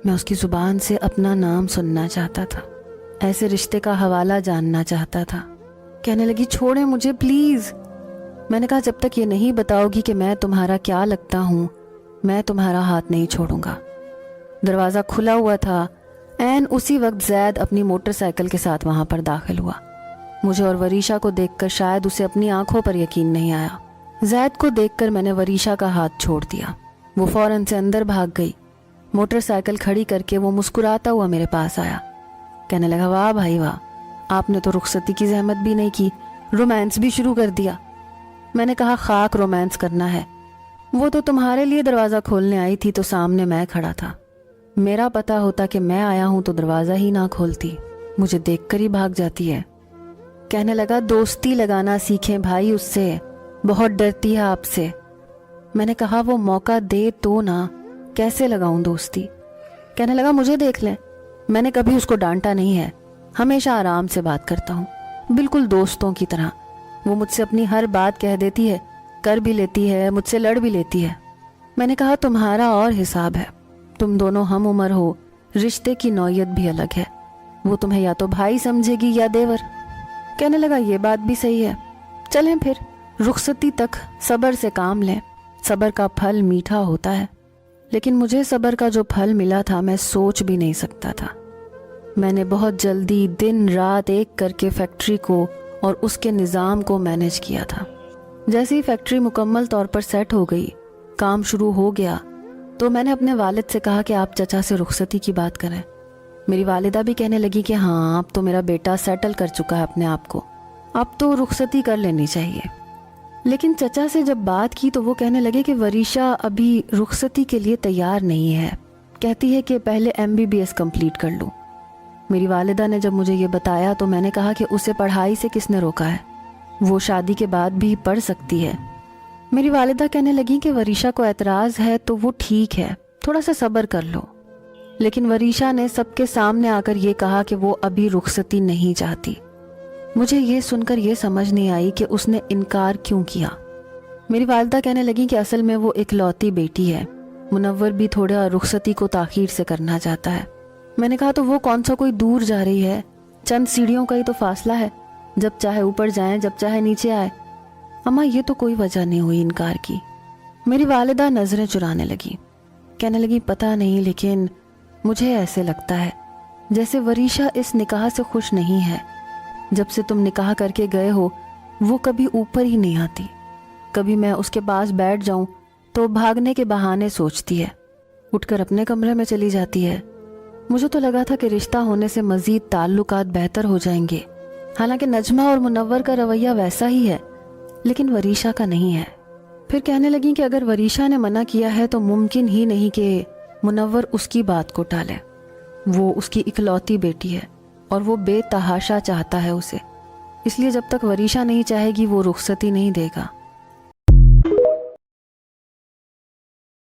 میں اس کی زبان سے اپنا نام سننا چاہتا تھا، ایسے رشتے کا حوالہ جاننا چاہتا تھا۔ کہنے لگی چھوڑیں مجھے پلیز۔ میں نے کہا جب تک یہ نہیں بتاؤ گی کہ میں تمہارا کیا لگتا ہوں میں تمہارا ہاتھ نہیں چھوڑوں گا۔ دروازہ کھلا ہوا تھا۔ عین اسی وقت زید اپنی موٹر سائیکل کے ساتھ وہاں پر داخل ہوا۔ مجھے اور وریشا کو دیکھ کر شاید اسے اپنی آنکھوں پر یقین نہیں آیا۔ زید کو دیکھ کر میں نے وریشا کا ہاتھ چھوڑ دیا۔ وہ فوراً سے اندر بھاگ گئی۔ موٹر سائیکل کھڑی کر کے وہ مسکراتا ہوا میرے پاس آیا۔ کہنے لگا واہ بھائی واہ، آپ نے تو رخصتی کی زحمت بھی نہیں کی، رومانس بھی شروع کر دیا۔ میں نے کہا خاک رومانس کرنا ہے، وہ تو تمہارے لیے دروازہ کھولنے آئی تھی تو سامنے میں کھڑا تھا۔ میرا پتا ہوتا کہ میں آیا ہوں تو دروازہ ہی نہ کھولتی، مجھے دیکھ کر ہی بھاگ جاتی ہے۔ کہنے لگا دوستی لگانا سیکھیں بھائی اس سے، بہت ڈرتی ہے آپ سے۔ میں نے کہا وہ موقع دے تو نہ، کیسے لگاؤں دوستی؟ کہنے لگا مجھے دیکھ لیں، میں نے کبھی اس کو ڈانٹا نہیں ہے، ہمیشہ آرام سے بات کرتا ہوں، بالکل دوستوں کی طرح۔ وہ مجھ سے اپنی ہر بات کہہ دیتی ہے، کر بھی لیتی ہے، مجھ سے لڑ بھی لیتی ہے۔ میں نے کہا تمہارا اور حساب ہے، تم دونوں ہم عمر ہو، رشتے کی نوعیت بھی الگ ہے، وہ تمہیں یا تو بھائی سمجھے گی یا دیور۔ کہنے لگا یہ بات بھی صحیح ہے، چلیں پھر رخصتی تک صبر سے کام لیں، صبر کا پھل میٹھا ہوتا ہے۔ لیکن مجھے صبر کا جو پھل ملا تھا میں سوچ بھی نہیں سکتا تھا۔ میں نے بہت جلدی دن رات ایک کر کے فیکٹری کو اور اس کے نظام کو مینیج کیا تھا۔ جیسے ہی فیکٹری مکمل طور پر سیٹ ہو گئی، کام شروع ہو گیا، تو میں نے اپنے والد سے کہا کہ آپ چچا سے رخصتی کی بات کریں۔ میری والدہ بھی کہنے لگی کہ ہاں اب تو میرا بیٹا سیٹل کر چکا ہے اپنے آپ کو، اب تو رخصتی کر لینی چاہیے۔ لیکن چچا سے جب بات کی تو وہ کہنے لگے کہ وریشا ابھی رخصتی کے لیے تیار نہیں ہے، کہتی ہے کہ پہلے MBBS کمپلیٹ کر لوں۔ میری والدہ نے جب مجھے یہ بتایا تو میں نے کہا کہ اسے پڑھائی سے کس نے روکا ہے، وہ شادی کے بعد بھی پڑھ سکتی ہے۔ میری والدہ کہنے لگی کہ وریشا کو اعتراض ہے تو وہ ٹھیک ہے، تھوڑا سا صبر کر لو۔ لیکن وریشا نے سب کے سامنے آ کر یہ کہا کہ وہ ابھی رخصتی نہیں چاہتی۔ مجھے یہ سن کر یہ سمجھ نہیں آئی کہ اس نے انکار کیوں کیا۔ میری والدہ کہنے لگی کہ اصل میں وہ اکلوتی بیٹی ہے، منور بھی تھوڑا رخصتی کو تاخیر سے کرنا چاہتا ہے۔ میں نے کہا تو وہ کون سا کوئی دور جا رہی ہے، چند سیڑھیوں کا ہی تو فاصلہ ہے، جب چاہے اوپر جائیں جب چاہے نیچے آئے۔ اماں یہ تو کوئی وجہ نہیں ہوئی انکار کی۔ میری والدہ نظریں چرانے لگی، کہنے لگی پتہ نہیں لیکن مجھے ایسے لگتا ہے جیسے وریشا اس نکاح سے خوش نہیں ہے۔ جب سے تم نکاح کر کے گئے ہو وہ کبھی اوپر ہی نہیں آتی، کبھی میں اس کے پاس بیٹھ جاؤں تو بھاگنے کے بہانے سوچتی ہے، اٹھ کر اپنے کمرے میں چلی جاتی ہے۔ مجھے تو لگا تھا کہ رشتہ ہونے سے مزید تعلقات بہتر ہو جائیں گے، حالانکہ نجمہ اور منور کا رویہ ویسا ہی ہے لیکن وریشا کا نہیں ہے۔ پھر کہنے لگیں کہ اگر وریشا نے منع کیا ہے تو ممکن ہی نہیں کہ منور اس کی بات کو ٹالے، وہ اس کی اکلوتی بیٹی ہے اور وہ بے تحاشا چاہتا ہے اسے، اس لیے جب تک وریشا نہیں چاہے گی وہ رخصتی نہیں دے گا۔